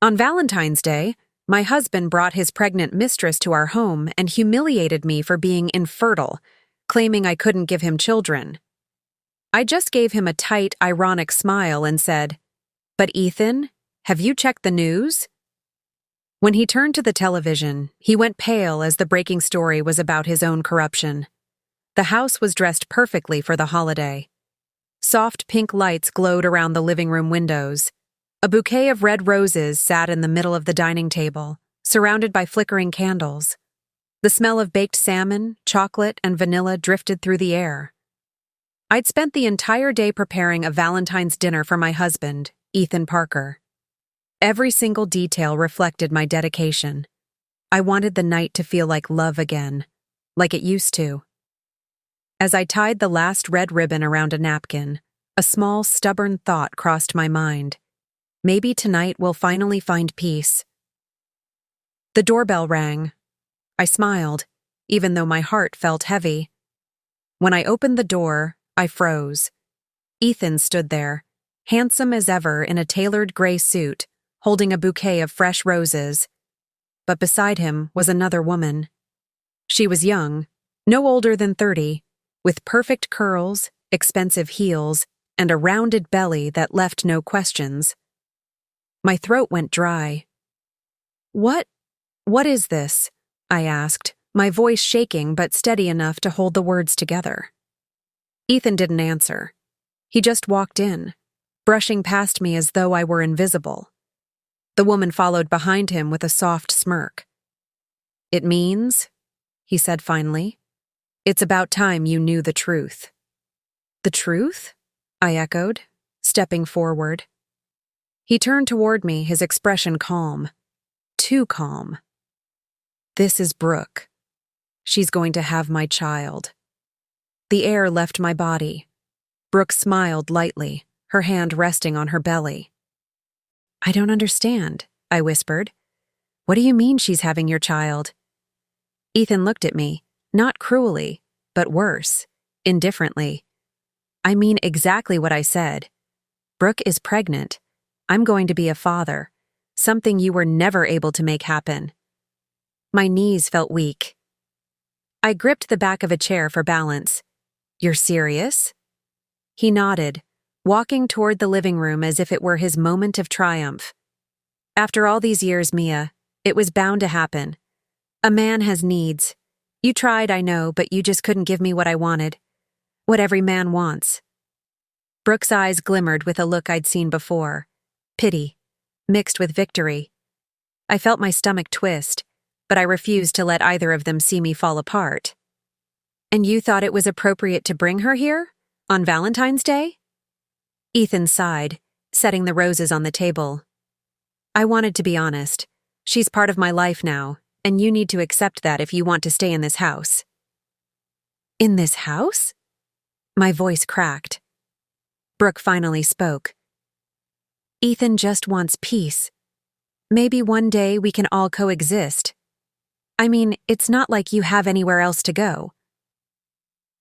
On Valentine's Day, my husband brought his pregnant mistress to our home and humiliated me for being infertile, claiming I couldn't give him children. I just gave him a tight, ironic smile and said, "But Ethan, have you checked the news?" When he turned to the television, he went pale as the breaking story was about his own corruption. The house was dressed perfectly for the holiday. Soft pink lights glowed around the living room windows. A bouquet of red roses sat in the middle of the dining table, surrounded by flickering candles. The smell of baked salmon, chocolate, and vanilla drifted through the air. I'd spent the entire day preparing a Valentine's dinner for my husband, Ethan Parker. Every single detail reflected my dedication. I wanted the night to feel like love again, like it used to. As I tied the last red ribbon around a napkin, a small, stubborn thought crossed my mind. Maybe tonight we'll finally find peace. The doorbell rang. I smiled, even though my heart felt heavy. When I opened the door, I froze. Ethan stood there, handsome as ever in a tailored gray suit, holding a bouquet of fresh roses. But beside him was another woman. She was young, no older than 30, with perfect curls, expensive heels, and a rounded belly that left no questions. My throat went dry. What is this?" I asked, my voice shaking but steady enough to hold the words together. Ethan didn't answer. He just walked in, brushing past me as though I were invisible. The woman followed behind him with a soft smirk. "It means," he said finally, "it's about time you knew the truth." "The truth?" I echoed, stepping forward. He turned toward me, his expression calm. Too calm. "This is Brooke. She's going to have my child." The air left my body. Brooke smiled lightly, her hand resting on her belly. "I don't understand," I whispered. "What do you mean she's having your child?" Ethan looked at me, not cruelly, but worse, indifferently. "I mean exactly what I said. Brooke is pregnant. I'm going to be a father, something you were never able to make happen." My knees felt weak. I gripped the back of a chair for balance. "You're serious?" He nodded, walking toward the living room as if it were his moment of triumph. "After all these years, Mia, it was bound to happen. A man has needs. You tried, I know, but you just couldn't give me what I wanted. What every man wants." Brooke's eyes glimmered with a look I'd seen before. Pity, mixed with victory. I felt my stomach twist, but I refused to let either of them see me fall apart. "And you thought it was appropriate to bring her here? On Valentine's Day?" Ethan sighed, setting the roses on the table. "I wanted to be honest. She's part of my life now, and you need to accept that if you want to stay in this house." "In this house?" My voice cracked. Brooke finally spoke. "Ethan just wants peace. Maybe one day we can all coexist. I mean, it's not like you have anywhere else to go."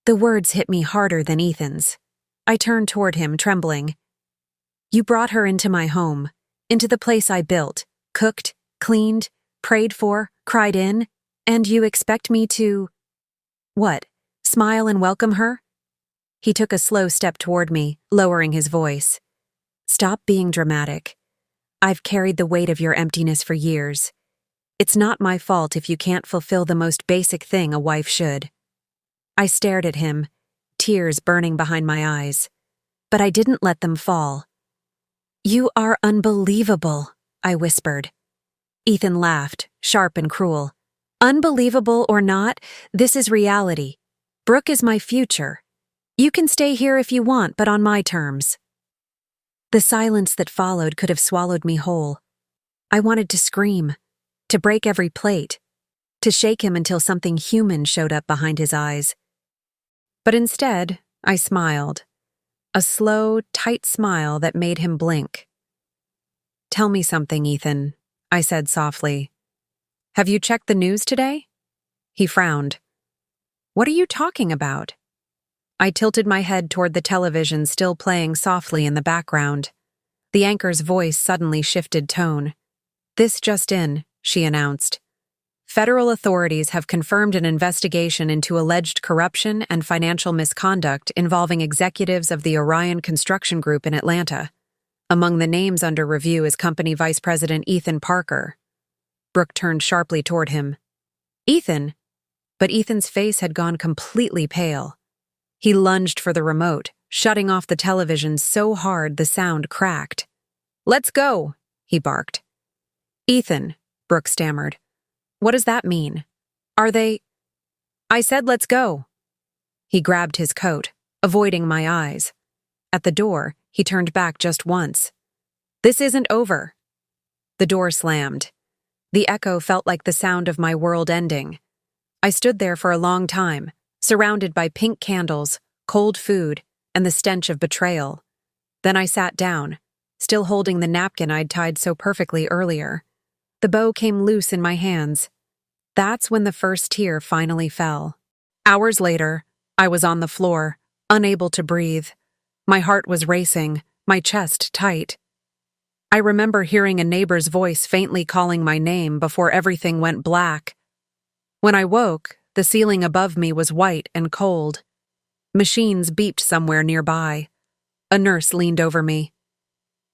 The words hit me harder than Ethan's. I turned toward him, trembling. "You brought her into my home, into the place I built, cooked, cleaned, prayed for, cried in, and you expect me to— what, smile and welcome her?" He took a slow step toward me, lowering his voice. "Stop being dramatic. I've carried the weight of your emptiness for years. It's not my fault if you can't fulfill the most basic thing a wife should." I stared at him, tears burning behind my eyes. But I didn't let them fall. "You are unbelievable," I whispered. Ethan laughed, sharp and cruel. "Unbelievable or not, this is reality. Brooke is my future. You can stay here if you want, but on my terms." The silence that followed could have swallowed me whole. I wanted to scream, to break every plate, to shake him until something human showed up behind his eyes. But instead, I smiled. A slow, tight smile that made him blink. "Tell me something, Ethan," I said softly. "Have you checked the news today?" He frowned. "What are you talking about?" I tilted my head toward the television still playing softly in the background. The anchor's voice suddenly shifted tone. "This just in," she announced. "Federal authorities have confirmed an investigation into alleged corruption and financial misconduct involving executives of the Orion Construction Group in Atlanta. Among the names under review is Company Vice President Ethan Parker." Brooke turned sharply toward him. "Ethan?" But Ethan's face had gone completely pale. He lunged for the remote, shutting off the television so hard the sound cracked. "Let's go," he barked. "Ethan," Brooke stammered. "What does that mean? Are they—" "I said let's go." He grabbed his coat, avoiding my eyes. At the door, he turned back just once. "This isn't over." The door slammed. The echo felt like the sound of my world ending. I stood there for a long time, surrounded by pink candles, cold food, and the stench of betrayal. Then I sat down, still holding the napkin I'd tied so perfectly earlier. The bow came loose in my hands. That's when the first tear finally fell. Hours later, I was on the floor, unable to breathe. My heart was racing, my chest tight. I remember hearing a neighbor's voice faintly calling my name before everything went black. When I woke, the ceiling above me was white and cold. Machines beeped somewhere nearby. A nurse leaned over me.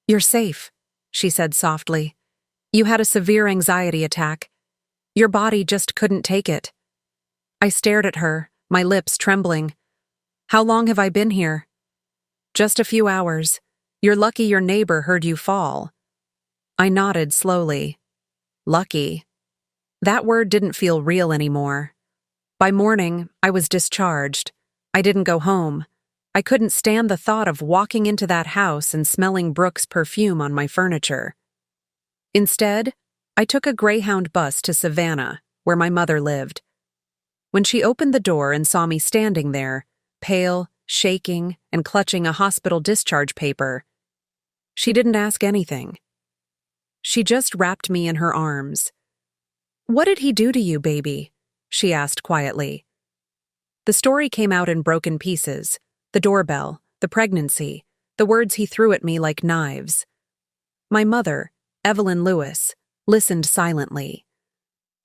"You're safe," she said softly. "You had a severe anxiety attack. Your body just couldn't take it." I stared at her, my lips trembling. "How long have I been here?" "Just a few hours. You're lucky your neighbor heard you fall." I nodded slowly. Lucky. That word didn't feel real anymore. By morning, I was discharged. I didn't go home. I couldn't stand the thought of walking into that house and smelling Brooke's perfume on my furniture. Instead, I took a Greyhound bus to Savannah, where my mother lived. When she opened the door and saw me standing there, pale, shaking, and clutching a hospital discharge paper, she didn't ask anything. She just wrapped me in her arms. "What did he do to you, baby?" she asked quietly. The story came out in broken pieces: the doorbell, the pregnancy, the words he threw at me like knives. My mother, Evelyn Lewis, listened silently.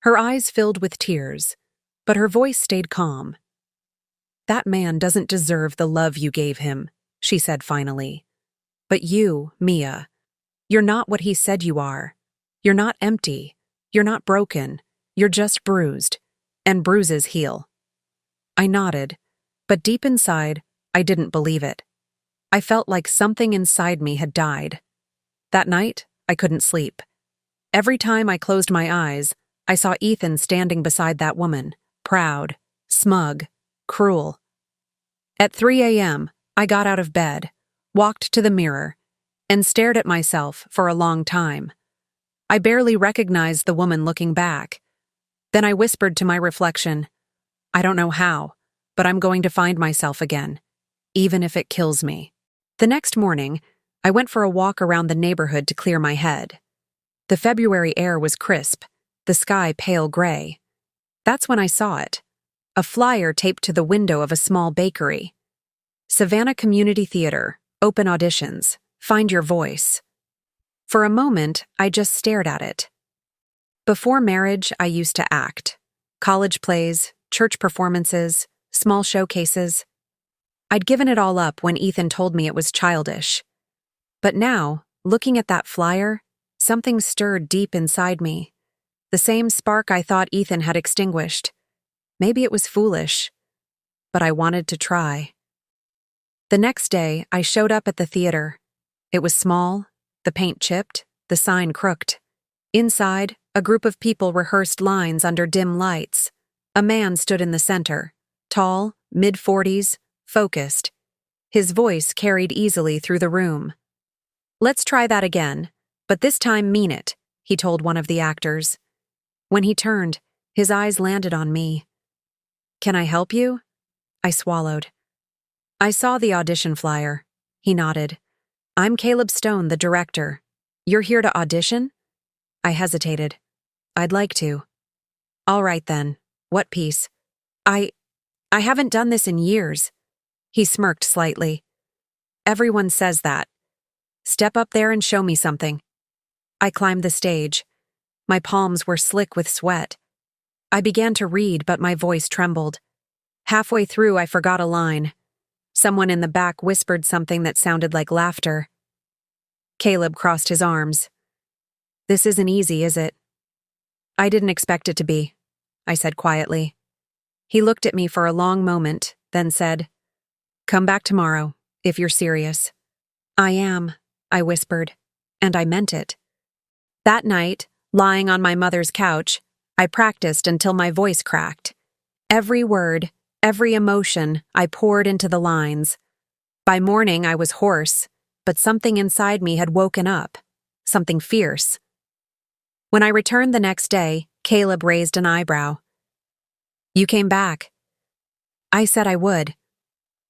Her eyes filled with tears, but her voice stayed calm. "That man doesn't deserve the love you gave him," she said finally. "But you, Mia, you're not what he said you are. You're not empty. You're not broken. You're just bruised. And bruises heal." I nodded, but deep inside, I didn't believe it. I felt like something inside me had died. That night, I couldn't sleep. Every time I closed my eyes, I saw Ethan standing beside that woman, proud, smug, cruel. At 3 a.m., I got out of bed, walked to the mirror, and stared at myself for a long time. I barely recognized the woman looking back. Then I whispered to my reflection, "I don't know how, but I'm going to find myself again, even if it kills me." The next morning, I went for a walk around the neighborhood to clear my head. The February air was crisp, the sky pale gray. That's when I saw it. A flyer taped to the window of a small bakery. "Savannah Community Theater, open auditions, find your voice." For a moment, I just stared at it. Before marriage, I used to act. College plays, church performances, small showcases. I'd given it all up when Ethan told me it was childish. But now, looking at that flyer, something stirred deep inside me. The same spark I thought Ethan had extinguished. Maybe it was foolish, but I wanted to try. The next day, I showed up at the theater. It was small, the paint chipped, the sign crooked. Inside, a group of people rehearsed lines under dim lights. A man stood in the center, tall, mid-40s, focused. His voice carried easily through the room. "Let's try that again, but this time mean it," he told one of the actors. When he turned, his eyes landed on me. "Can I help you?" I swallowed. "I saw the audition flyer." He nodded. "I'm Caleb Stone, the director. You're here to audition?" I hesitated. "I'd like to." "All right then. What piece?" I haven't done this in years." He smirked slightly. "Everyone says that. Step up there and show me something." I climbed the stage. My palms were slick with sweat. I began to read, but my voice trembled. Halfway through, I forgot a line. Someone in the back whispered something that sounded like laughter. Caleb crossed his arms. "This isn't easy, is it?" "I didn't expect it to be," I said quietly. He looked at me for a long moment, then said, "Come back tomorrow, if you're serious." "I am," I whispered, and I meant it. That night, lying on my mother's couch, I practiced until my voice cracked. Every word, every emotion, I poured into the lines. By morning, I was hoarse, but something inside me had woken up, something fierce. When I returned the next day, Caleb raised an eyebrow. "You came back." I said I would.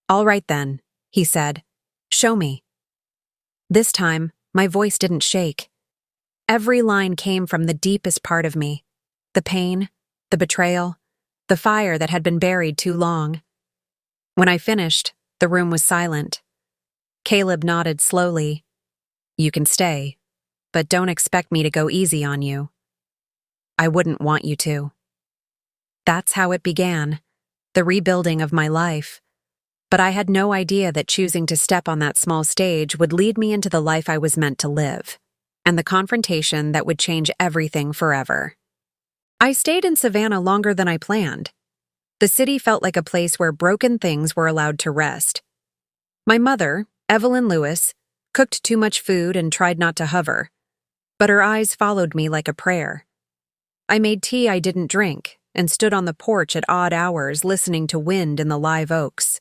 "All right then," he said. "Show me." This time, my voice didn't shake. Every line came from the deepest part of me. The pain, the betrayal, the fire that had been buried too long. When I finished, the room was silent. Caleb nodded slowly. "You can stay, but don't expect me to go easy on you." "I wouldn't want you to." That's how it began, the rebuilding of my life. But I had no idea that choosing to step on that small stage would lead me into the life I was meant to live, and the confrontation that would change everything forever. I stayed in Savannah longer than I planned. The city felt like a place where broken things were allowed to rest. My mother, Evelyn Lewis, cooked too much food and tried not to hover, but her eyes followed me like a prayer. I made tea I didn't drink and stood on the porch at odd hours listening to wind in the live oaks.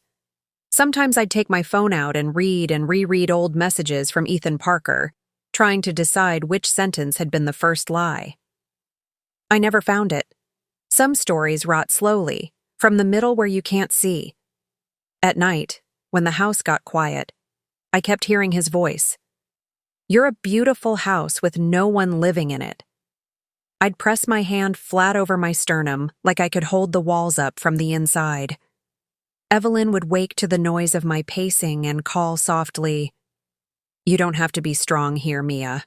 Sometimes I'd take my phone out and reread old messages from Ethan Parker, trying to decide which sentence had been the first lie. I never found it. Some stories rot slowly, from the middle where you can't see. At night, when the house got quiet, I kept hearing his voice. "You're a beautiful house with no one living in it." I'd press my hand flat over my sternum like I could hold the walls up from the inside. Evelyn would wake to the noise of my pacing and call softly, "You don't have to be strong here, Mia."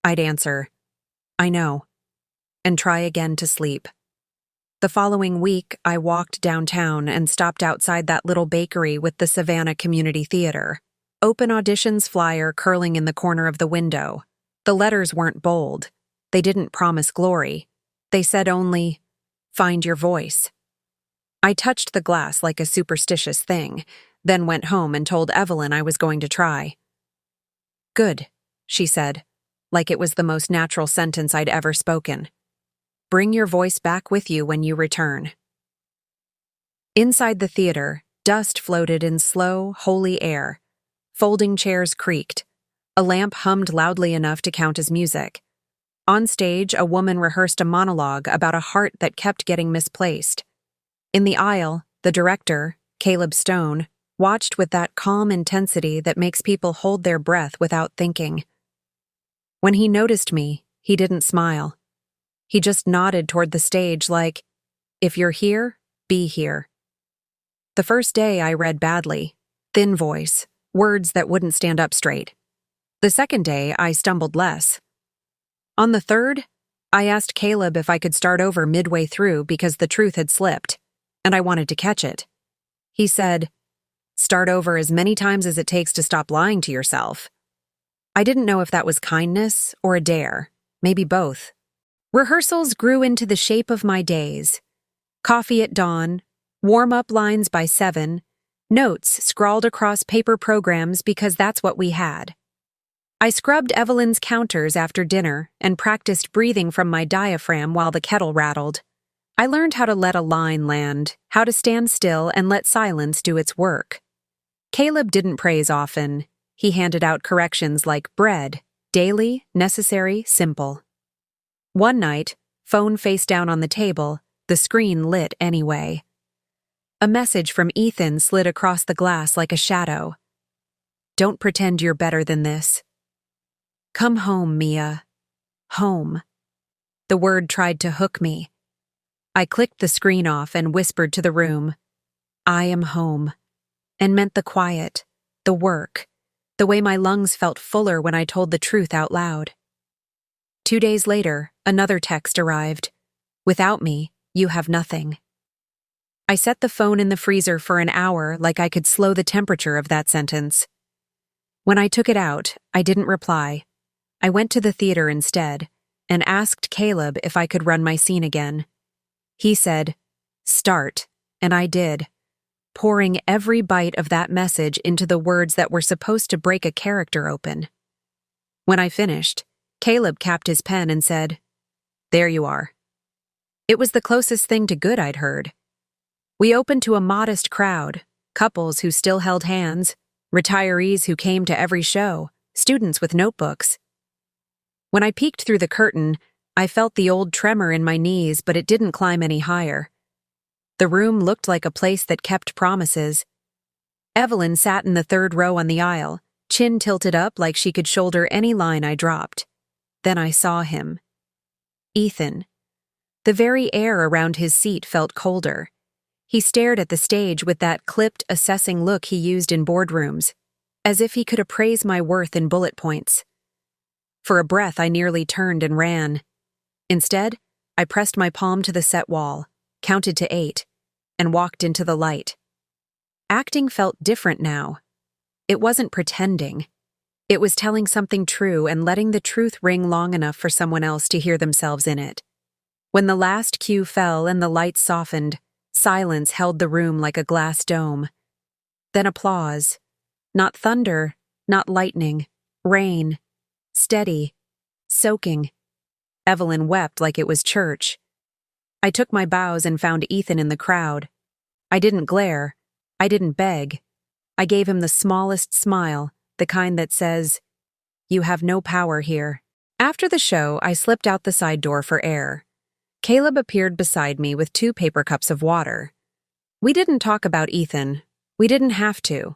I'd answer, "I know," and try again to sleep. The following week, I walked downtown and stopped outside that little bakery with the Savannah Community Theater. Open auditions flyer curling in the corner of the window. The letters weren't bold. They didn't promise glory. They said only, "Find your voice." I touched the glass like a superstitious thing, then went home and told Evelyn I was going to try. "Good," she said, like it was the most natural sentence I'd ever spoken. "Bring your voice back with you when you return." Inside the theater, dust floated in slow, holy air. Folding chairs creaked. A lamp hummed loudly enough to count as music. On stage, a woman rehearsed a monologue about a heart that kept getting misplaced. In the aisle, the director, Caleb Stone, watched with that calm intensity that makes people hold their breath without thinking. When he noticed me, he didn't smile. He just nodded toward the stage like, "If you're here, be here." The first day I read badly, thin voice, words that wouldn't stand up straight. The second day I stumbled less. On the third, I asked Caleb if I could start over midway through because the truth had slipped, and I wanted to catch it. He said, "Start over as many times as it takes to stop lying to yourself." I didn't know if that was kindness or a dare, maybe both. Rehearsals grew into the shape of my days. Coffee at dawn, warm-up lines by 7, notes scrawled across paper programs because that's what we had. I scrubbed Evelyn's counters after dinner and practiced breathing from my diaphragm while the kettle rattled. I learned how to let a line land, how to stand still and let silence do its work. Caleb didn't praise often. He handed out corrections like bread, daily, necessary, simple. One night, phone face down on the table, the screen lit anyway. A message from Ethan slid across the glass like a shadow. "Don't pretend you're better than this. Come home, Mia. Home." The word tried to hook me. I clicked the screen off and whispered to the room, "I am home," and meant the quiet, the work, the way my lungs felt fuller when I told the truth out loud. 2 days later, another text arrived. Without me, you have nothing. I set the phone in the freezer for an hour like I could slow the temperature of that sentence. When I took it out, I didn't reply. I went to the theater instead and asked Caleb if I could run my scene again. He said, "Start," and I did, pouring every bite of that message into the words that were supposed to break a character open. When I finished, Caleb capped his pen and said, "There you are." It was the closest thing to good I'd heard. We opened to a modest crowd, couples who still held hands, retirees who came to every show, students with notebooks. When I peeked through the curtain, I felt the old tremor in my knees, but it didn't climb any higher. The room looked like a place that kept promises. Evelyn sat in the third row on the aisle, chin tilted up like she could shoulder any line I dropped. Then I saw him. Ethan. The very air around his seat felt colder. He stared at the stage with that clipped, assessing look he used in boardrooms, as if he could appraise my worth in bullet points. For a breath, I nearly turned and ran. Instead, I pressed my palm to the set wall, counted to 8, and walked into the light. Acting felt different now. It wasn't pretending. It was telling something true and letting the truth ring long enough for someone else to hear themselves in it. When the last cue fell and the lights softened, silence held the room like a glass dome. Then applause. Not thunder, not lightning, rain. Steady. Soaking. Evelyn wept like it was church. I took my bows and found Ethan in the crowd. I didn't glare. I didn't beg. I gave him the smallest smile, the kind that says, "You have no power here." After the show, I slipped out the side door for air. Caleb appeared beside me with 2 paper cups of water. We didn't talk about Ethan. We didn't have to.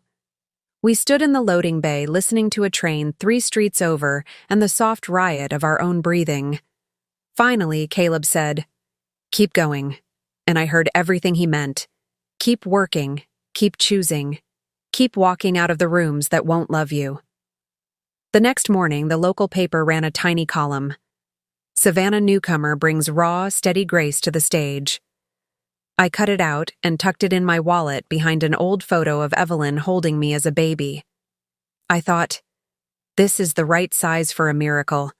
We stood in the loading bay listening to a train 3 streets over and the soft riot of our own breathing. Finally, Caleb said, "Keep going." And I heard everything he meant. Keep working, keep choosing, keep walking out of the rooms that won't love you. The next morning, the local paper ran a tiny column. Savannah newcomer brings raw, steady grace to the stage. I cut it out and tucked it in my wallet behind an old photo of Evelyn holding me as a baby. I thought, this is the right size for a miracle.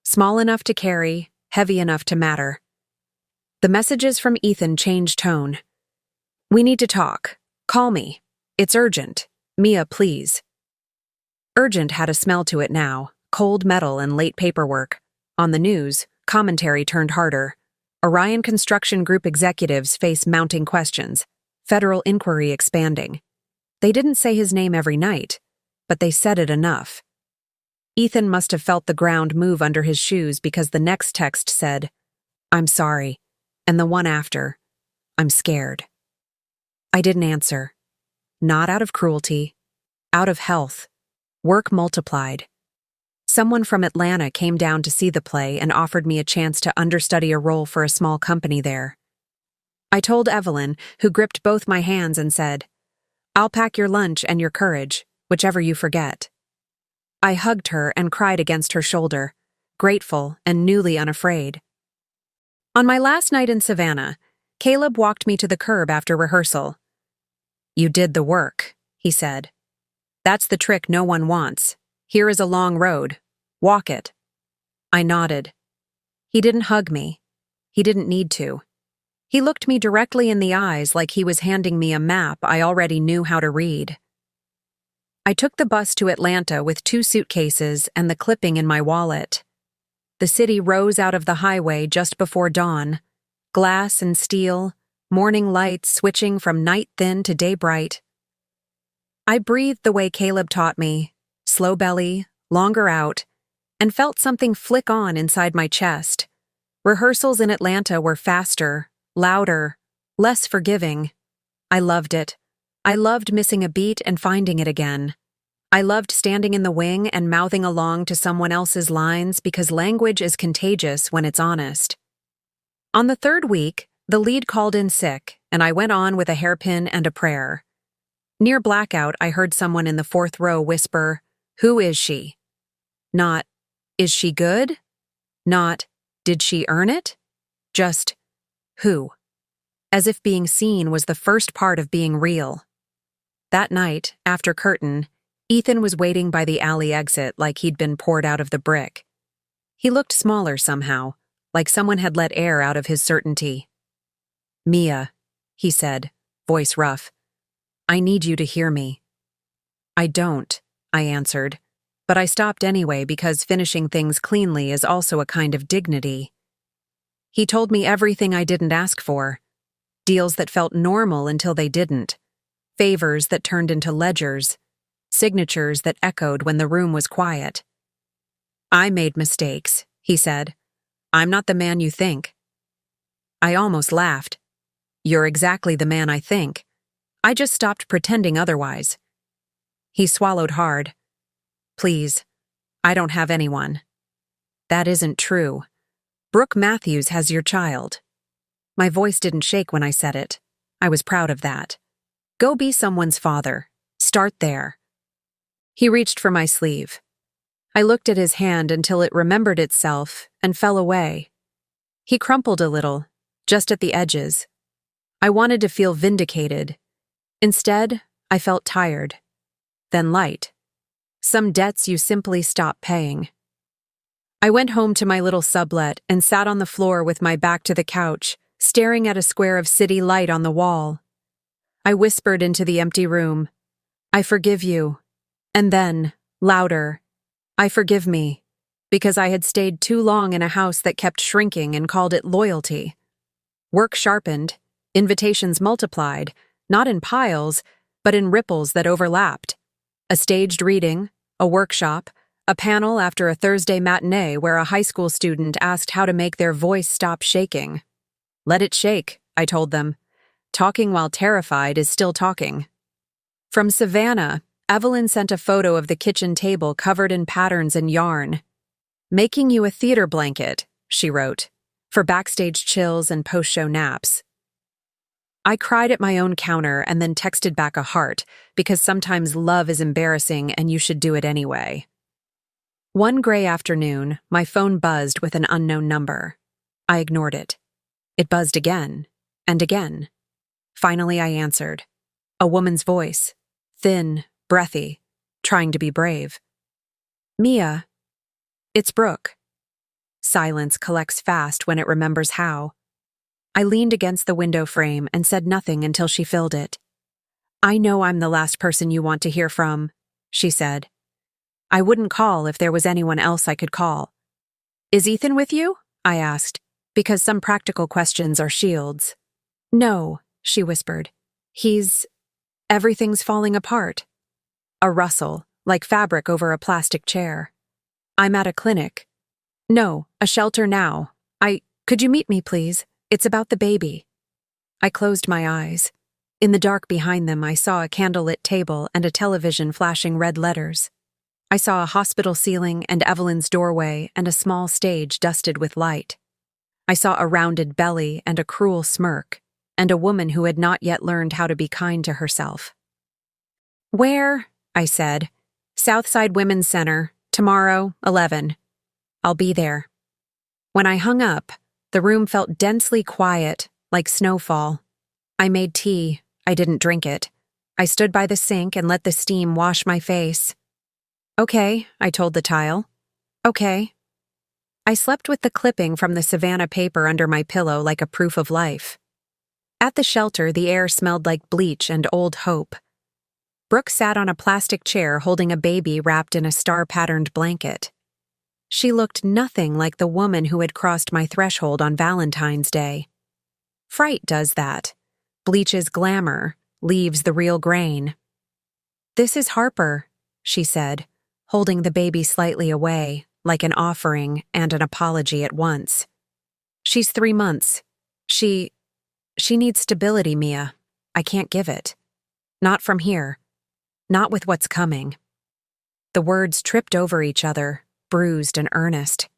Small enough to carry, heavy enough to matter. The messages from Ethan changed tone. "We need to talk. Call me. It's urgent. Mia, please." Urgent had a smell to it now, cold metal and late paperwork. On the news, commentary turned harder. Orion Construction Group executives face mounting questions. Federal inquiry expanding. They didn't say his name every night, but they said it enough. Ethan must have felt the ground move under his shoes because the next text said, "I'm sorry," and the one after, "I'm scared." I didn't answer. Not out of cruelty. Out of health. Work multiplied. Someone from Atlanta came down to see the play and offered me a chance to understudy a role for a small company there. I told Evelyn, who gripped both my hands and said, "I'll pack your lunch and your courage, whichever you forget." I hugged her and cried against her shoulder, grateful and newly unafraid. On my last night in Savannah, Caleb walked me to the curb after rehearsal. "You did the work," he said. "That's the trick no one wants. Here is a long road. Walk it." I nodded. He didn't hug me. He didn't need to. He looked me directly in the eyes like he was handing me a map I already knew how to read. I took the bus to Atlanta with 2 suitcases and the clipping in my wallet. The city rose out of the highway just before dawn. Glass and steel, morning lights switching from night thin to day bright. I breathed the way Caleb taught me, slow belly, longer out, and felt something flick on inside my chest. Rehearsals in Atlanta were faster, louder, less forgiving. I loved it. I loved missing a beat and finding it again. I loved standing in the wing and mouthing along to someone else's lines because language is contagious when it's honest. On the 3rd week, the lead called in sick, and I went on with a hairpin and a prayer. Near blackout, I heard someone in the 4th row whisper, "Who is she?" Not, "Is she good?" Not, Did she earn it? Just who? As if being seen was the first part of being real. That night, after curtain, Ethan was waiting by the alley exit like he'd been poured out of the brick. He looked smaller somehow, like someone had let air out of his certainty. "Mia," he said, voice rough, "I need you to hear me." "I don't," I answered, but I stopped anyway because finishing things cleanly is also a kind of dignity. He told me everything I didn't ask for. Deals that felt normal until they didn't. Favors that turned into ledgers. Signatures that echoed when the room was quiet. "I made mistakes," he said. "I'm not the man you think." I almost laughed. "You're exactly the man I think. I just stopped pretending otherwise." He swallowed hard. "Please, I don't have anyone." "That isn't true. Brooke Matthews has your child." My voice didn't shake when I said it. I was proud of that. Go be someone's father. Start there. He reached for my sleeve. I looked at his hand until it remembered itself and fell away. He crumpled a little, just at the edges. I wanted to feel vindicated. Instead, I felt tired. Then light. Some debts you simply stop paying. I went home to my little sublet and sat on the floor with my back to the couch, staring at a square of city light on the wall. I whispered into the empty room, "I forgive you." And then, louder, "I forgive me," because I had stayed too long in a house that kept shrinking and called it loyalty. Work sharpened, invitations multiplied, not in piles, but in ripples that overlapped. A staged reading, a workshop, a panel after a Thursday matinee where a high school student asked how to make their voice stop shaking. "Let it shake," I told them. "Talking while terrified is still talking." From Savannah, Evelyn sent a photo of the kitchen table covered in patterns and yarn. "Making you a theater blanket," she wrote, "for backstage chills and post-show naps." I cried at my own counter and then texted back a heart, because sometimes love is embarrassing and you should do it anyway. One gray afternoon, my phone buzzed with an unknown number. I ignored it. It buzzed again, and again. Finally, I answered. A woman's voice, thin, breathy, trying to be brave. "Mia." "It's Brooke." Silence collects fast when it remembers how. I leaned against the window frame and said nothing until she filled it. "I know I'm the last person you want to hear from," she said. "I wouldn't call if there was anyone else I could call." "Is Ethan with you?" I asked, because some practical questions are shields. "No," she whispered. Everything's falling apart." A rustle, like fabric over a plastic chair. "I'm at a clinic." "No, a shelter now. Could you meet me, please? It's about the baby." I closed my eyes. In the dark behind them, I saw a candlelit table and a television flashing red letters. I saw a hospital ceiling and Evelyn's doorway and a small stage dusted with light. I saw a rounded belly and a cruel smirk, and a woman who had not yet learned how to be kind to herself. "Where?" I said. "Southside Women's Center, tomorrow, 11. I'll be there." When I hung up, the room felt densely quiet, like snowfall. I made tea. I didn't drink it. I stood by the sink and let the steam wash my face. "Okay," I told the tile. "Okay." I slept with the clipping from the Savannah paper under my pillow like a proof of life. At the shelter, the air smelled like bleach and old hope. Brooke sat on a plastic chair holding a baby wrapped in a star-patterned blanket. She looked nothing like the woman who had crossed my threshold on Valentine's Day. Fright does that. Bleaches glamour, leaves the real grain. "This is Harper," she said, holding the baby slightly away, like an offering and an apology at once. "She's 3 months. She needs stability, Mia. I can't give it. Not from here. Not with what's coming." The words tripped over each other, bruised and earnest.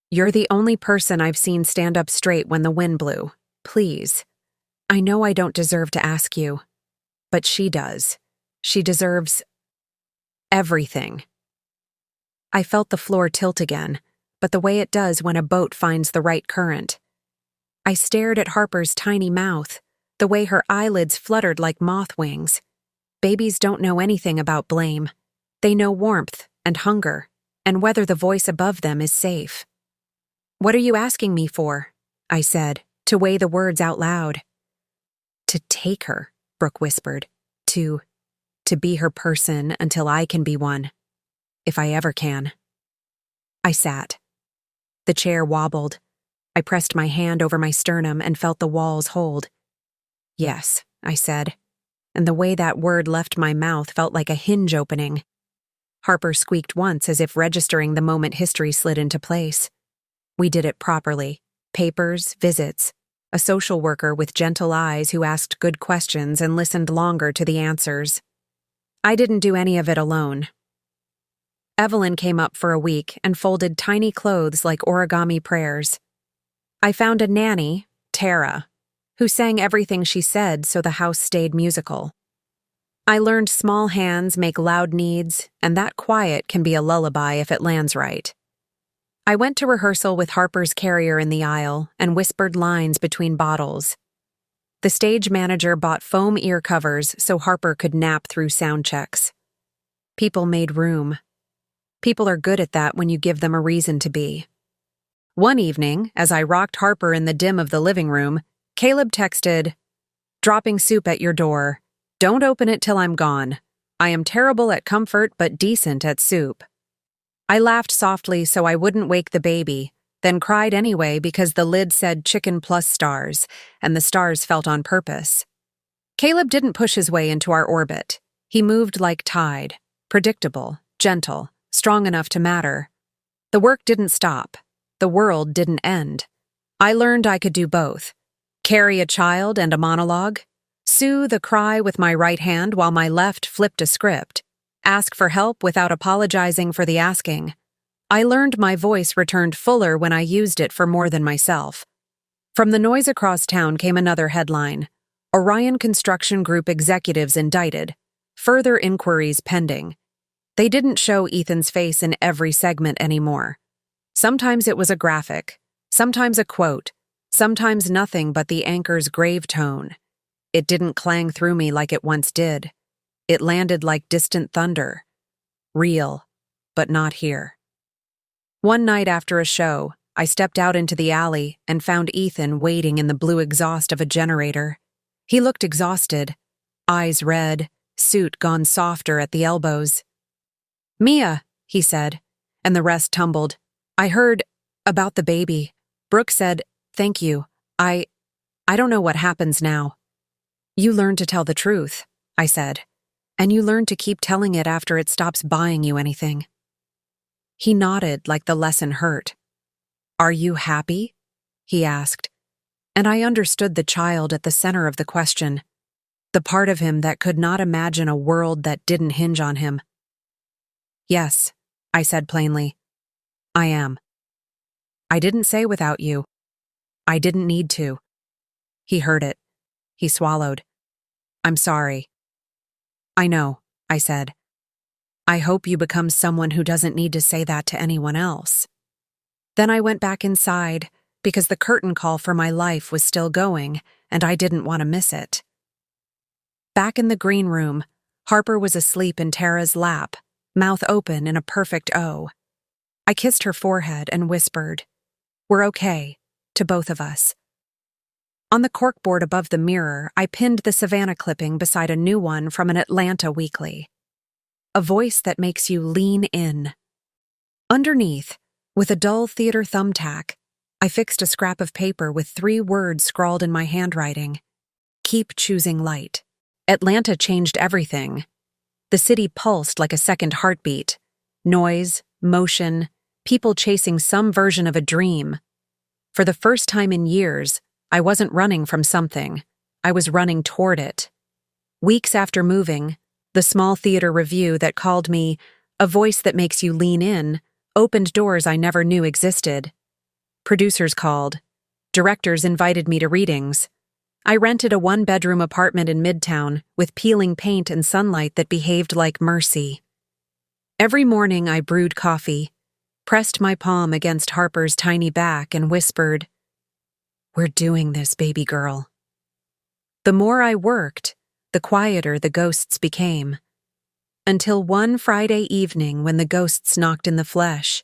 "You're the only person I've seen stand up straight when the wind blew. Please. I know I don't deserve to ask you. But she does. She deserves everything." I felt the floor tilt again, but the way it does when a boat finds the right current. I stared at Harper's tiny mouth, the way her eyelids fluttered like moth wings. Babies don't know anything about blame. They know warmth and hunger, and whether the voice above them is safe. "What are you asking me for?" I said, to weigh the words out loud. "To take her," Brooke whispered. To be her person until I can be one. If I ever can." I sat. The chair wobbled. I pressed my hand over my sternum and felt the walls hold. "Yes," I said, and the way that word left my mouth felt like a hinge opening. Harper squeaked once as if registering the moment history slid into place. We did it properly. Papers, visits, a social worker with gentle eyes who asked good questions and listened longer to the answers. I didn't do any of it alone. Evelyn came up for a week and folded tiny clothes like origami prayers. I found a nanny, Tara, who sang everything she said so the house stayed musical. I learned small hands make loud needs, and that quiet can be a lullaby if it lands right. I went to rehearsal with Harper's carrier in the aisle and whispered lines between bottles. The stage manager bought foam ear covers so Harper could nap through sound checks. People made room. People are good at that when you give them a reason to be. One evening, as I rocked Harper in the dim of the living room, Caleb texted, "Dropping soup at your door. Don't open it till I'm gone. I am terrible at comfort but decent at soup." I laughed softly so I wouldn't wake the baby, then cried anyway because the lid said chicken plus stars, and the stars felt on purpose. Caleb didn't push his way into our orbit. He moved like tide, predictable, gentle, strong enough to matter. The work didn't stop. The world didn't end. I learned I could do both. Carry a child and a monologue, soothe a cry with my right hand while my left flipped a script, ask for help without apologizing for the asking. I learned my voice returned fuller when I used it for more than myself. From the noise across town came another headline: Orion Construction Group executives indicted. Further inquiries pending. They didn't show Ethan's face in every segment anymore. Sometimes it was a graphic, sometimes a quote, sometimes nothing but the anchor's grave tone. It didn't clang through me like it once did. It landed like distant thunder. Real, but not here. One night after a show, I stepped out into the alley and found Ethan waiting in the blue exhaust of a generator. He looked exhausted, eyes red, suit gone softer at the elbows. "Mia," he said, and the rest tumbled. "I heard about the baby. Brooke said, thank you. I don't know what happens now." "You learn to tell the truth," I said, "and you learn to keep telling it after it stops buying you anything." He nodded like the lesson hurt. "Are you happy?" he asked, and I understood the child at the center of the question, the part of him that could not imagine a world that didn't hinge on him. "Yes," I said plainly. "I am. I didn't say without you. I didn't need to." He heard it. He swallowed. "I'm sorry." "I know," I said. "I hope you become someone who doesn't need to say that to anyone else." Then I went back inside because the curtain call for my life was still going, and I didn't want to miss it. Back in the green room, Harper was asleep in Tara's lap, mouth open in a perfect O. I kissed her forehead and whispered, "We're okay," to both of us. On the corkboard above the mirror, I pinned the Savannah clipping beside a new one from an Atlanta weekly. A voice that makes you lean in. Underneath, with a dull theater thumbtack, I fixed a scrap of paper with 3 words scrawled in my handwriting. Keep choosing light. Atlanta changed everything. The city pulsed like a second heartbeat. Noise, motion, people chasing some version of a dream. For the first time in years, I wasn't running from something. I was running toward it. Weeks after moving, the small theater review that called me "a voice that makes you lean in" opened doors I never knew existed. Producers called. Directors invited me to readings. I rented a 1-bedroom apartment in Midtown with peeling paint and sunlight that behaved like mercy. Every morning I brewed coffee. pressed my palm against Harper's tiny back, and whispered, "We're doing this, baby girl." The more I worked, the quieter the ghosts became. Until one Friday evening when the ghosts knocked in the flesh.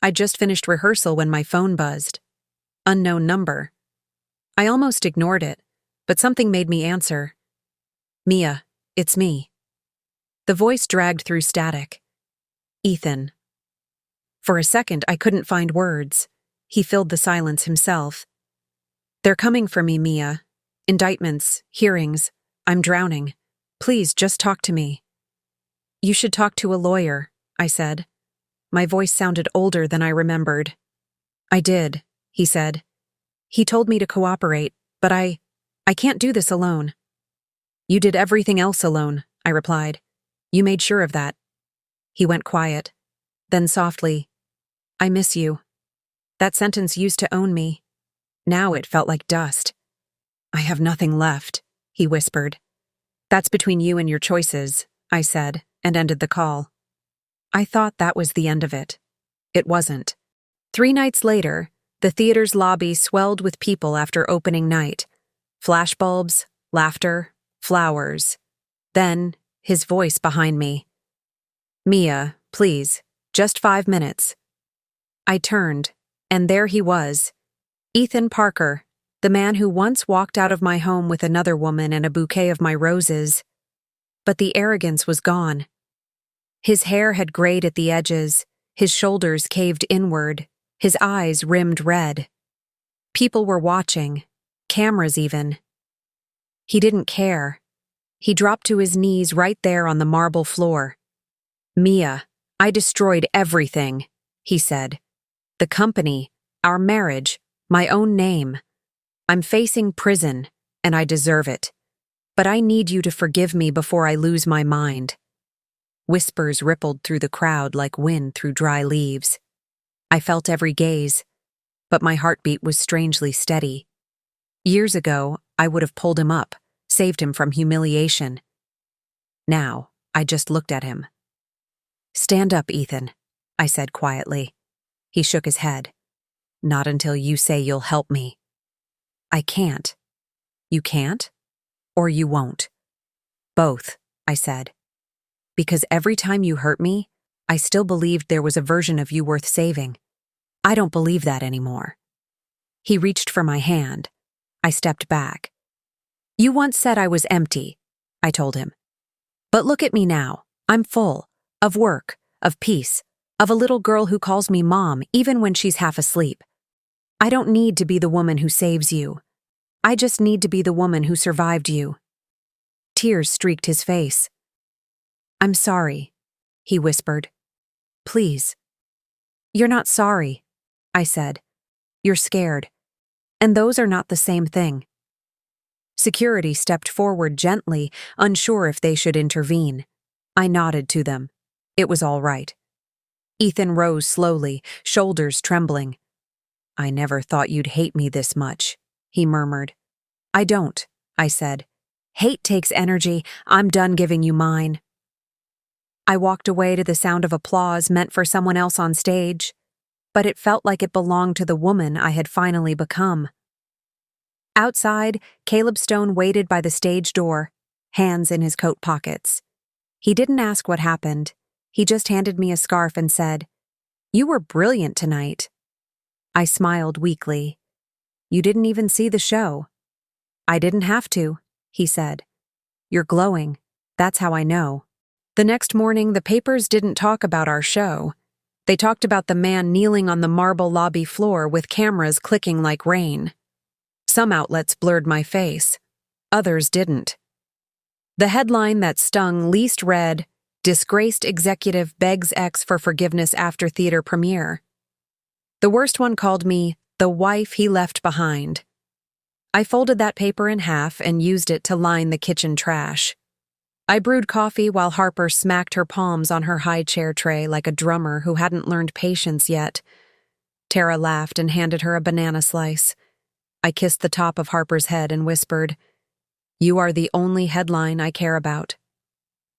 I'd just finished rehearsal when my phone buzzed. Unknown number. I almost ignored it, but something made me answer. "Mia, it's me." The voice dragged through static. "Ethan." For a second, I couldn't find words. He filled the silence himself. "They're coming for me, Mia. Indictments, hearings. I'm drowning. Please, just talk to me." "You should talk to a lawyer," I said. My voice sounded older than I remembered. "I did," he said. "He told me to cooperate, but I can't do this alone." "You did everything else alone," I replied. "You made sure of that." He went quiet. Then softly, "I miss you." That sentence used to own me. Now it felt like dust. "I have nothing left," he whispered. "That's between you and your choices," I said, and ended the call. I thought that was the end of it. It wasn't. 3 nights later, the theater's lobby swelled with people after opening night. Flashbulbs, laughter, flowers. Then, his voice behind me. "Mia, please, just 5 minutes." I turned, and there he was. Ethan Parker, the man who once walked out of my home with another woman and a bouquet of my roses. But the arrogance was gone. His hair had grayed at the edges, his shoulders caved inward, his eyes rimmed red. People were watching, cameras even. He didn't care. He dropped to his knees right there on the marble floor. "Mia, I destroyed everything," he said. "The company, our marriage, my own name. I'm facing prison, and I deserve it. But I need you to forgive me before I lose my mind." Whispers rippled through the crowd like wind through dry leaves. I felt every gaze, but my heartbeat was strangely steady. Years ago, I would have pulled him up, saved him from humiliation. Now, I just looked at him. "Stand up, Ethan," I said quietly. He shook his head. "Not until you say you'll help me." "I can't." "You can't? Or you won't?" "Both," I said. "Because every time you hurt me, I still believed there was a version of you worth saving. I don't believe that anymore." He reached for my hand. I stepped back. "You once said I was empty," I told him. "But look at me now. I'm full. Of work, of peace, of a little girl who calls me mom even when she's half asleep. I don't need to be the woman who saves you. I just need to be the woman who survived you." Tears streaked his face. "I'm sorry," he whispered. "Please." "You're not sorry," I said. "You're scared. And those are not the same thing." Security stepped forward gently, unsure if they should intervene. I nodded to them. It was all right. Ethan rose slowly, shoulders trembling. "I never thought you'd hate me this much," he murmured. "I don't," I said. "Hate takes energy. I'm done giving you mine." I walked away to the sound of applause meant for someone else on stage, but it felt like it belonged to the woman I had finally become. Outside, Caleb Stone waited by the stage door, hands in his coat pockets. He didn't ask what happened. He just handed me a scarf and said, "You were brilliant tonight." I smiled weakly. "You didn't even see the show." "I didn't have to," he said. "You're glowing. That's how I know." The next morning, the papers didn't talk about our show. They talked about the man kneeling on the marble lobby floor with cameras clicking like rain. Some outlets blurred my face. Others didn't. The headline that stung least read, "Disgraced executive begs ex for forgiveness after theater premiere." The worst one called me the wife he left behind. I folded that paper in half and used it to line the kitchen trash. I brewed coffee while Harper smacked her palms on her high chair tray like a drummer who hadn't learned patience yet. Tara laughed and handed her a banana slice. I kissed the top of Harper's head and whispered, "You are the only headline I care about."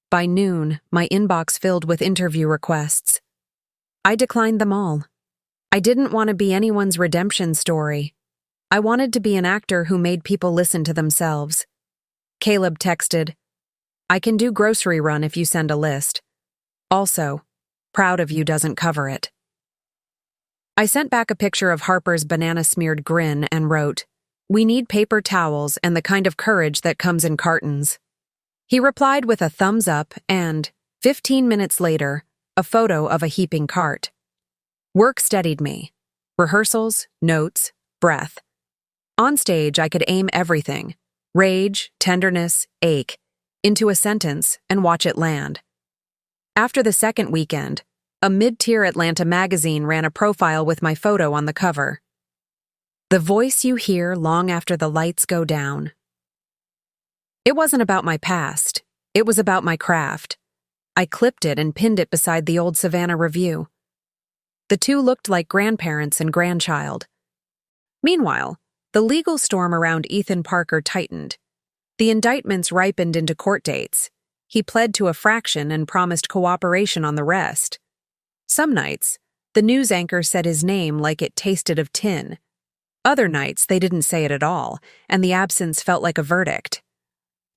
By noon, my inbox filled with interview requests. I declined them all. I didn't want to be anyone's redemption story. I wanted to be an actor who made people listen to themselves. Caleb texted, "I can do grocery run if you send a list. Also, proud of you doesn't cover it." I sent back a picture of Harper's banana-smeared grin and wrote, "We need paper towels and the kind of courage that comes in cartons." He replied with a thumbs up and, 15 minutes later, a photo of a heaping cart. Work steadied me. Rehearsals, notes, breath. On stage, I could aim everything, rage, tenderness, ache, into a sentence and watch it land. After the second weekend, a mid-tier Atlanta magazine ran a profile with my photo on the cover. "The voice you hear long after the lights go down." It wasn't about my past. It was about my craft. I clipped it and pinned it beside the old Savannah Review. The two looked like grandparents and grandchild. Meanwhile, the legal storm around Ethan Parker tightened. The indictments ripened into court dates. He pled to a fraction and promised cooperation on the rest. Some nights, the news anchor said his name like it tasted of tin. Other nights, they didn't say it at all, and the absence felt like a verdict.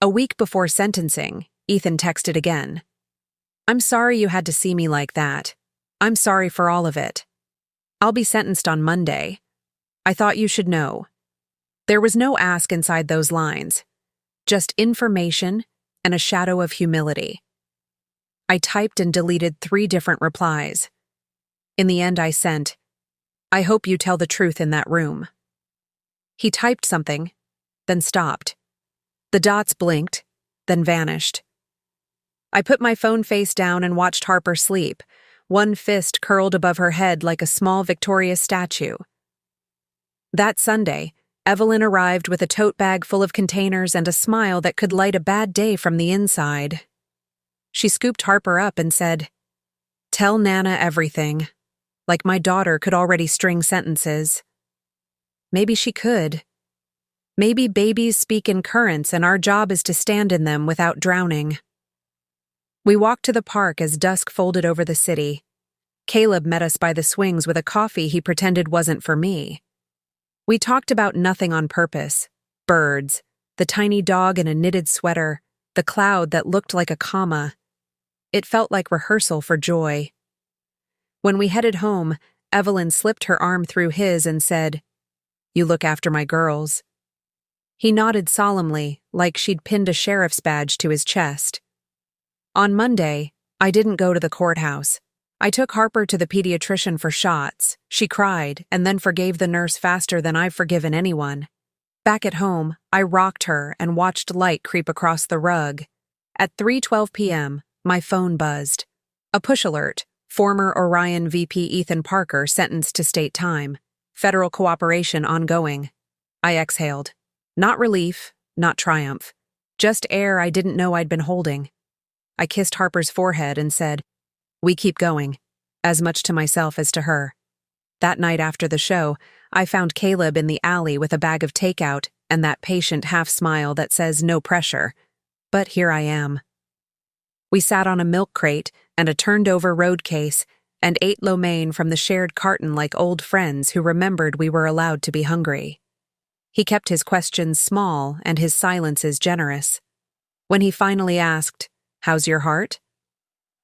A week before sentencing, Ethan texted again. "I'm sorry you had to see me like that. I'm sorry for all of it. I'll be sentenced on Monday. I thought you should know." There was no ask inside those lines, just information and a shadow of humility. I typed and deleted 3 different replies. In the end, I sent, "I hope you tell the truth in that room." He typed something, then stopped. The dots blinked, then vanished. I put my phone face down and watched Harper sleep, one fist curled above her head like a small victorious statue. That Sunday, Evelyn arrived with a tote bag full of containers and a smile that could light a bad day from the inside. She scooped Harper up and said, "Tell Nana everything," like my daughter could already string sentences. Maybe she could. Maybe babies speak in currents and our job is to stand in them without drowning. We walked to the park as dusk folded over the city. Caleb met us by the swings with a coffee he pretended wasn't for me. We talked about nothing on purpose. Birds, the tiny dog in a knitted sweater, the cloud that looked like a comma. It felt like rehearsal for joy. When we headed home, Evelyn slipped her arm through his and said, "You look after my girls." He nodded solemnly, like she'd pinned a sheriff's badge to his chest. On Monday, I didn't go to the courthouse. I took Harper to the pediatrician for shots. She cried and then forgave the nurse faster than I've forgiven anyone. Back at home, I rocked her and watched light creep across the rug. At 3:12 p.m., my phone buzzed. A push alert. Former Orion VP Ethan Parker sentenced to state time. Federal cooperation ongoing. I exhaled. Not relief, not triumph. Just air I didn't know I'd been holding. I kissed Harper's forehead and said, "We keep going," as much to myself as to her. That night after the show, I found Caleb in the alley with a bag of takeout and that patient half-smile that says no pressure. But here I am. We sat on a milk crate and a turned-over road case and ate lo mein from the shared carton like old friends who remembered we were allowed to be hungry. He kept his questions small and his silences generous. When he finally asked, "How's your heart?"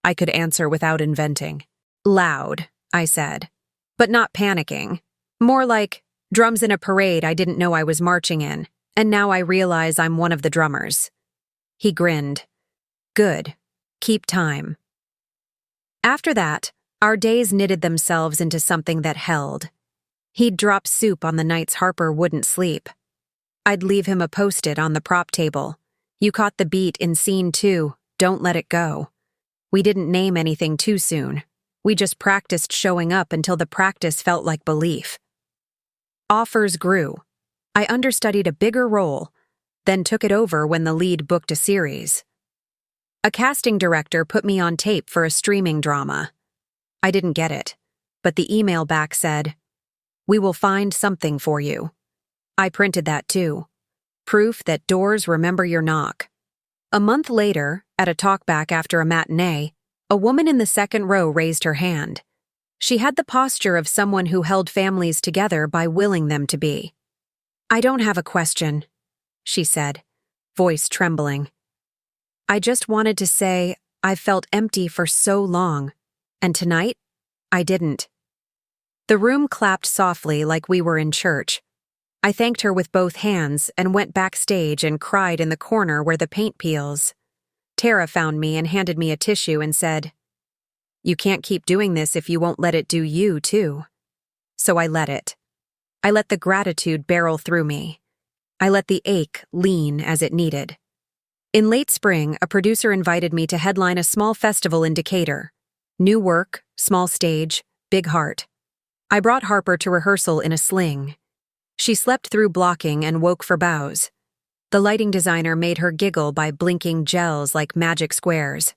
I could answer without inventing. "Loud," I said, "but not panicking. More like, drums in a parade I didn't know I was marching in, and now I realize I'm one of the drummers." He grinned. "Good. Keep time." After that, our days knitted themselves into something that held. He'd drop soup on the nights Harper wouldn't sleep. I'd leave him a post-it on the prop table. "You caught the beat in scene 2, don't let it go." We didn't name anything too soon. We just practiced showing up until the practice felt like belief. Offers grew. I understudied a bigger role, then took it over when the lead booked a series. A casting director put me on tape for a streaming drama. I didn't get it, but the email back said, "We will find something for you." I printed that too. Proof that doors remember your knock. A month later, at a talkback after a matinee, a woman in the second row raised her hand. She had the posture of someone who held families together by willing them to be. "I don't have a question," she said, voice trembling. "I just wanted to say I've felt empty for so long, and tonight, I didn't." The room clapped softly like we were in church. I thanked her with both hands and went backstage and cried in the corner where the paint peels. Tara found me and handed me a tissue and said, "You can't keep doing this if you won't let it do you, too." So I let it. I let the gratitude barrel through me. I let the ache lean as it needed. In late spring, a producer invited me to headline a small festival in Decatur. New work, small stage, big heart. I brought Harper to rehearsal in a sling. She slept through blocking and woke for bows. The lighting designer made her giggle by blinking gels like magic squares.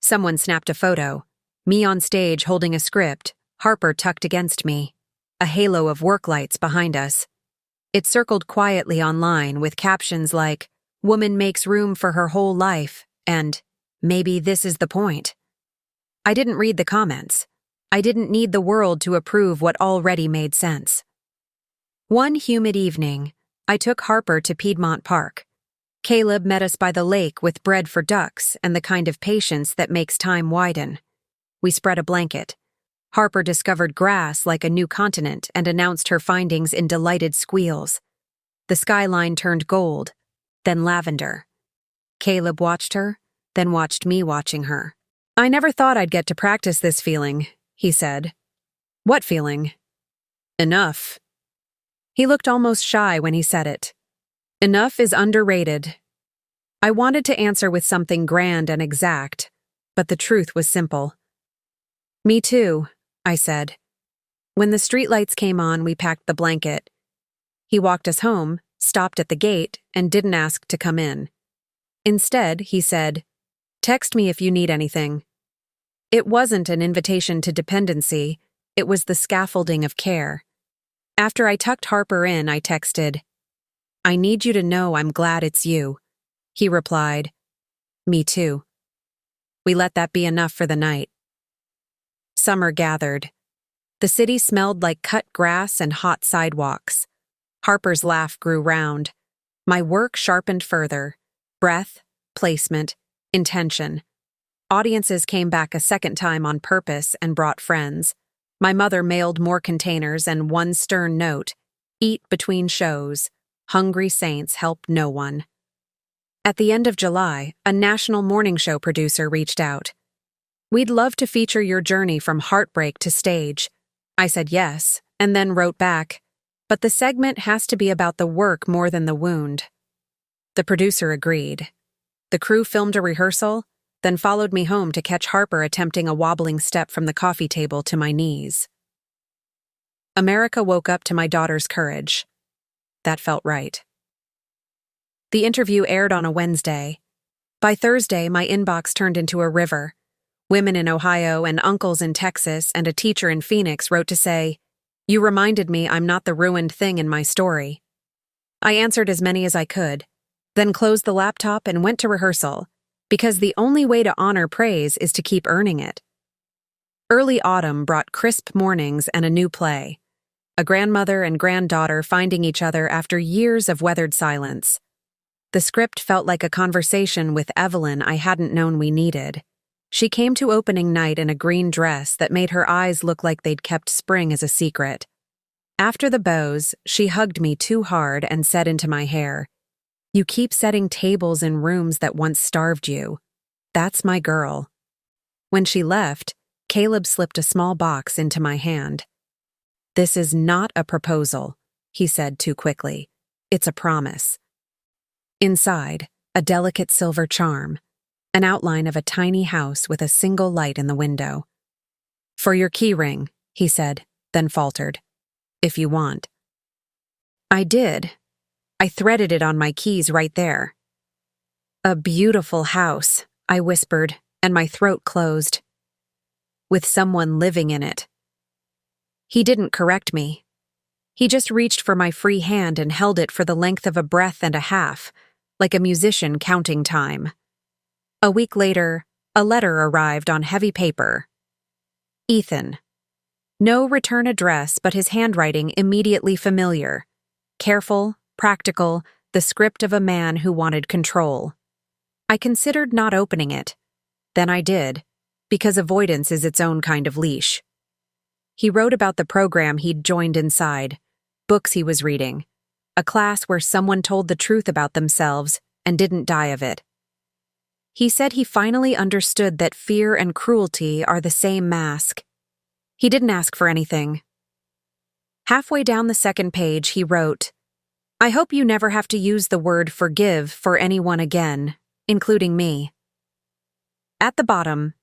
Someone snapped a photo. Me on stage holding a script, Harper tucked against me. A halo of work lights behind us. It circled quietly online with captions like, "Woman makes room for her whole life," and "Maybe this is the point." I didn't read the comments. I didn't need the world to approve what already made sense. One humid evening, I took Harper to Piedmont Park. Caleb met us by the lake with bread for ducks and the kind of patience that makes time widen. We spread a blanket. Harper discovered grass like a new continent and announced her findings in delighted squeals. The skyline turned gold, then lavender. Caleb watched her, then watched me watching her. "I never thought I'd get to practice this feeling," he said. "What feeling?" "Enough." He looked almost shy when he said it. Enough is underrated. I wanted to answer with something grand and exact, but the truth was simple. "Me too," I said. When the streetlights came on, we packed the blanket. He walked us home, stopped at the gate, and didn't ask to come in. Instead, he said, "Text me if you need anything." It wasn't an invitation to dependency, it was the scaffolding of care. After I tucked Harper in, I texted, "I need you to know I'm glad it's you." He replied, "Me too." We let that be enough for the night. Summer gathered. The city smelled like cut grass and hot sidewalks. Harper's laugh grew round. My work sharpened further. Breath, placement, intention. Audiences came back a second time on purpose and brought friends. My mother mailed more containers and one stern note: "Eat between shows. Hungry saints help no one." At the end of July, a national morning show producer reached out. "We'd love to feature your journey from heartbreak to stage." I said yes, and then wrote back, "But the segment has to be about the work more than the wound." The producer agreed. The crew filmed a rehearsal, then followed me home to catch Harper attempting a wobbling step from the coffee table to my knees. America woke up to my daughter's courage. That felt right. The interview aired on a Wednesday. By Thursday, my inbox turned into a river. Women in Ohio and uncles in Texas and a teacher in Phoenix wrote to say, "You reminded me I'm not the ruined thing in my story." I answered as many as I could, then closed the laptop and went to rehearsal, because the only way to honor praise is to keep earning it. Early autumn brought crisp mornings and a new play. A grandmother and granddaughter finding each other after years of weathered silence. The script felt like a conversation with Evelyn I hadn't known we needed. She came to opening night in a green dress that made her eyes look like they'd kept spring as a secret. After the bows, she hugged me too hard and said into my hair, "You keep setting tables in rooms that once starved you. That's my girl." When she left, Caleb slipped a small box into my hand. "This is not a proposal," he said too quickly. "It's a promise." Inside, a delicate silver charm, an outline of a tiny house with a single light in the window. "For your key ring," he said, then faltered. "If you want." I did. I threaded it on my keys right there. "A beautiful house," I whispered, and my throat closed. "With someone living in it." He didn't correct me. He just reached for my free hand and held it for the length of a breath and a half, like a musician counting time. A week later, a letter arrived on heavy paper. "Ethan, No return address, but his handwriting immediately familiar. Careful, practical, the script of a man who wanted control. I considered not opening it. Then I did, because avoidance is its own kind of leash. He wrote about the program he'd joined inside, books he was reading, a class where someone told the truth about themselves and didn't die of it. He said he finally understood that fear and cruelty are the same mask. He didn't ask for anything. Halfway down the second page, he wrote, "I hope you never have to use the word forgive for anyone again, including me." At the bottom,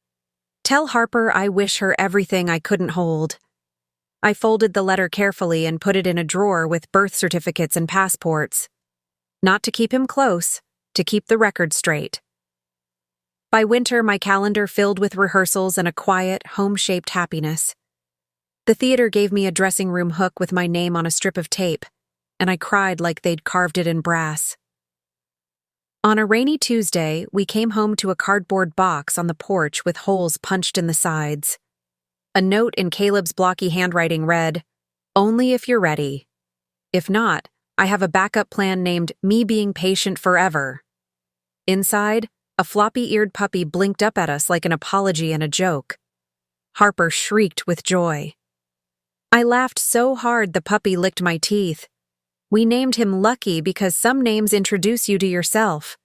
"Tell Harper I wish her everything I couldn't hold." I folded the letter carefully and put it in a drawer with birth certificates and passports. Not to keep him close, to keep the record straight. By winter, my calendar filled with rehearsals and a quiet, home-shaped happiness. The theater gave me a dressing room hook with my name on a strip of tape, and I cried like they'd carved it in brass. On a rainy Tuesday, we came home to a cardboard box on the porch with holes punched in the sides. A note in Caleb's blocky handwriting read, "Only if you're ready. If not, I have a backup plan named Me Being Patient Forever." Inside, a floppy-eared puppy blinked up at us like an apology and a joke. Harper shrieked with joy. I laughed so hard the puppy licked my teeth. We named him Lucky because some names introduce you to yourself.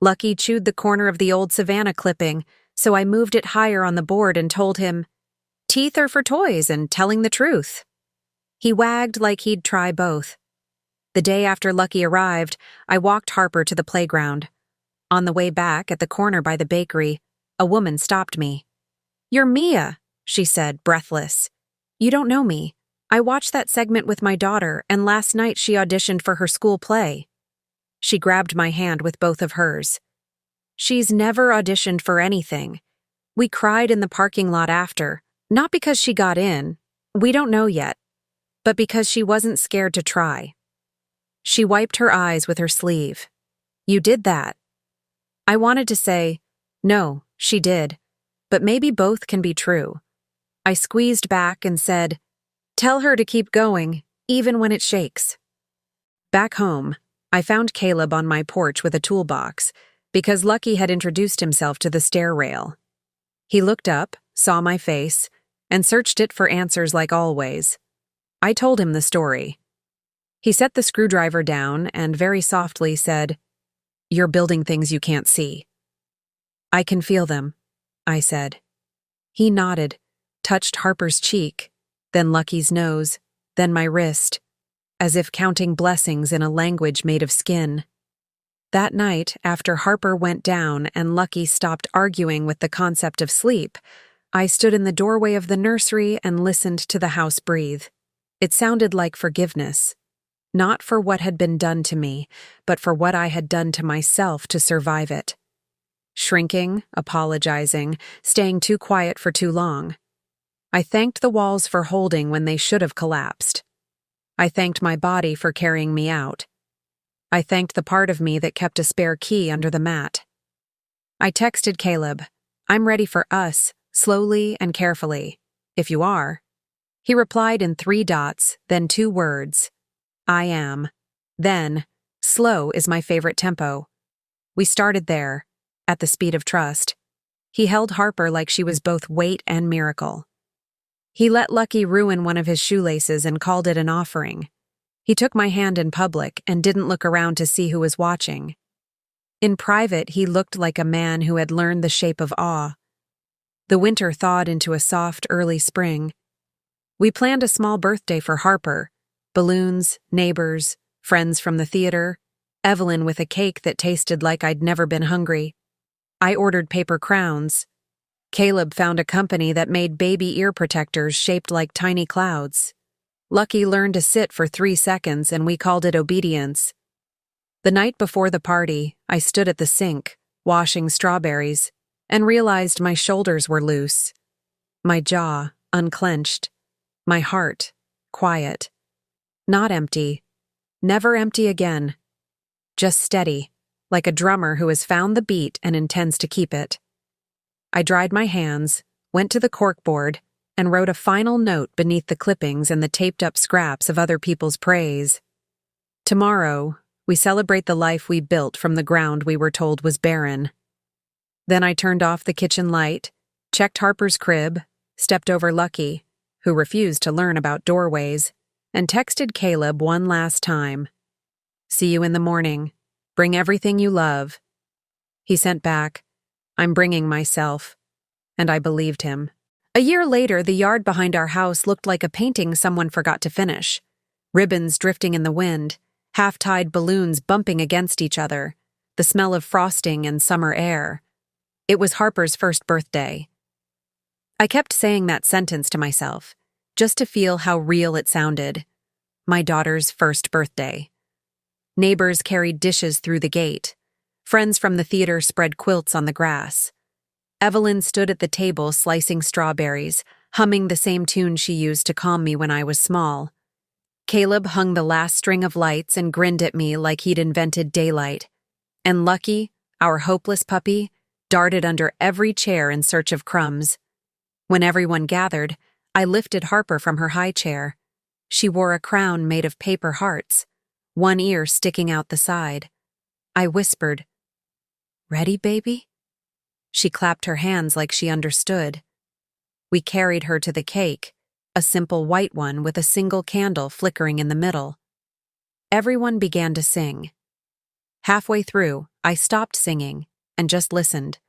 Lucky chewed the corner of the old Savannah clipping, so I moved it higher on the board and told him, "Teeth are for toys and telling the truth." He wagged like he'd try both. The day after Lucky arrived, I walked Harper to the playground. On the way back, at the corner by the bakery, a woman stopped me. "You're Mia," she said, breathless. "You don't know me. I watched that segment with my daughter, and last night she auditioned for her school play." She grabbed my hand with both of hers. She's never auditioned for anything. We cried in the parking lot after, not because she got in, we don't know yet, but because she wasn't scared to try. She wiped her eyes with her sleeve. "You did that." I wanted to say, "No, she did, but maybe both can be true." I squeezed back and said, "Tell her to keep going, even when it shakes." Back home, I found Caleb on my porch with a toolbox, because Lucky had introduced himself to the stair rail. He looked up, saw my face, and searched it for answers like always. I told him the story. He set the screwdriver down and very softly said, "You're building things you can't see." "I can feel them," I said. He nodded, touched Harper's cheek, then Lucky's nose, then my wrist, as if counting blessings in a language made of skin. That night, after Harper went down and Lucky stopped arguing with the concept of sleep, I stood in the doorway of the nursery and listened to the house breathe. It sounded like forgiveness. Not for what had been done to me, but for what I had done to myself to survive it. Shrinking, apologizing, staying too quiet for too long. I thanked the walls for holding when they should have collapsed. I thanked my body for carrying me out. I thanked the part of me that kept a spare key under the mat. I texted Caleb, "I'm ready for us, slowly and carefully, if you are." He replied in 3 dots, then 2 words. "I am." Then, "Slow is my favorite tempo." We started there, at the speed of trust. He held Harper like she was both weight and miracle. He let Lucky ruin one of his shoelaces and called it an offering. He took my hand in public and didn't look around to see who was watching. In private, he looked like a man who had learned the shape of awe. The winter thawed into a soft, early spring. We planned a small birthday for Harper. Balloons, neighbors, friends from the theater, Evelyn with a cake that tasted like I'd never been hungry. I ordered paper crowns. Caleb found a company that made baby ear protectors shaped like tiny clouds. Lucky learned to sit for 3 seconds and we called it obedience. The night before the party, I stood at the sink, washing strawberries, and realized my shoulders were loose. My jaw, unclenched. My heart, quiet. Not empty. Never empty again. Just steady, like a drummer who has found the beat and intends to keep it. I dried my hands, went to the corkboard, and wrote a final note beneath the clippings and the taped-up scraps of other people's praise. Tomorrow, we celebrate the life we built from the ground we were told was barren. Then I turned off the kitchen light, checked Harper's crib, stepped over Lucky, who refused to learn about doorways, and texted Caleb one last time. "See you in the morning. Bring everything you love." He sent back, "I'm bringing myself." And I believed him. A year later, the yard behind our house looked like a painting someone forgot to finish. Ribbons drifting in the wind, half-tied balloons bumping against each other, the smell of frosting and summer air. It was Harper's first birthday. I kept saying that sentence to myself, just to feel how real it sounded. My daughter's first birthday. Neighbors carried dishes through the gate. Friends from the theater spread quilts on the grass. Evelyn stood at the table slicing strawberries, humming the same tune she used to calm me when I was small. Caleb hung the last string of lights and grinned at me like he'd invented daylight. And Lucky, our hopeless puppy, darted under every chair in search of crumbs. When everyone gathered, I lifted Harper from her high chair. She wore a crown made of paper hearts, one ear sticking out the side. I whispered, "Ready, baby?" She clapped her hands like she understood. We carried her to the cake, a simple white one with a single candle flickering in the middle. Everyone began to sing. Halfway through, I stopped singing and just listened.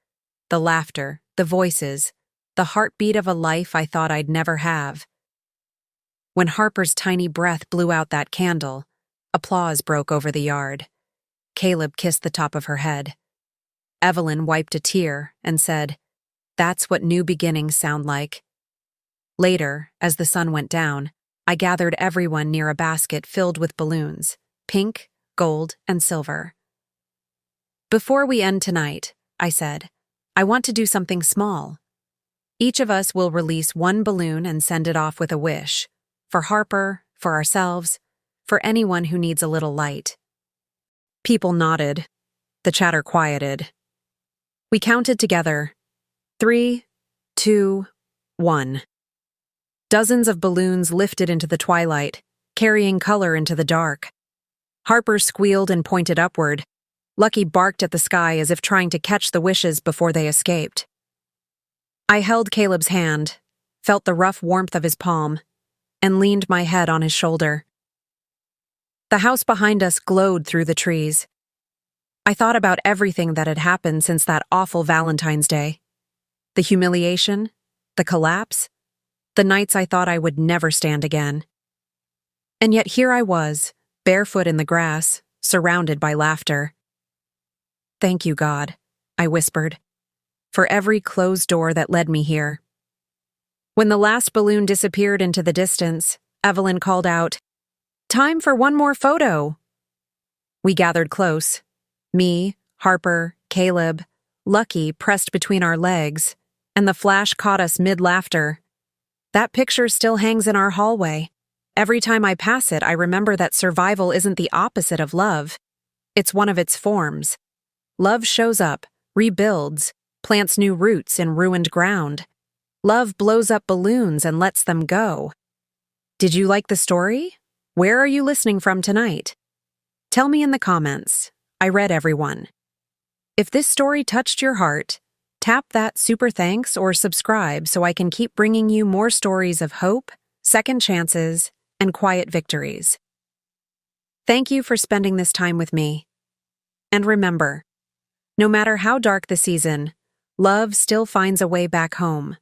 The laughter, the voices, the heartbeat of a life I thought I'd never have. When Harper's tiny breath blew out that candle, applause broke over the yard. Caleb kissed the top of her head. Evelyn wiped a tear and said, "That's what new beginnings sound like." Later, as the sun went down, I gathered everyone near a basket filled with balloons, pink, gold, and silver. "Before we end tonight," I said, "I want to do something small. Each of us will release one balloon and send it off with a wish, for Harper, for ourselves, for anyone who needs a little light." People nodded. The chatter quieted. We counted together. 3, 2, 1. Dozens of balloons lifted into the twilight, carrying color into the dark. Harper squealed and pointed upward. Lucky barked at the sky as if trying to catch the wishes before they escaped. I held Caleb's hand, felt the rough warmth of his palm, and leaned my head on his shoulder. The house behind us glowed through the trees. I thought about everything that had happened since that awful Valentine's Day. The humiliation, the collapse, the nights I thought I would never stand again. And yet here I was, barefoot in the grass, surrounded by laughter. "Thank you, God," I whispered, "for every closed door that led me here." When the last balloon disappeared into the distance, Evelyn called out, "Time for one more photo." We gathered close. Me, Harper, Caleb, Lucky pressed between our legs, and the flash caught us mid-laughter. That picture still hangs in our hallway. Every time I pass it, I remember that survival isn't the opposite of love. It's one of its forms. Love shows up, rebuilds, plants new roots in ruined ground. Love blows up balloons and lets them go. Did you like the story? Where are you listening from tonight? Tell me in the comments. I read everyone. If this story touched your heart, tap that super thanks or subscribe so I can keep bringing you more stories of hope, second chances, and quiet victories. Thank you for spending this time with me. And remember, no matter how dark the season, love still finds a way back home.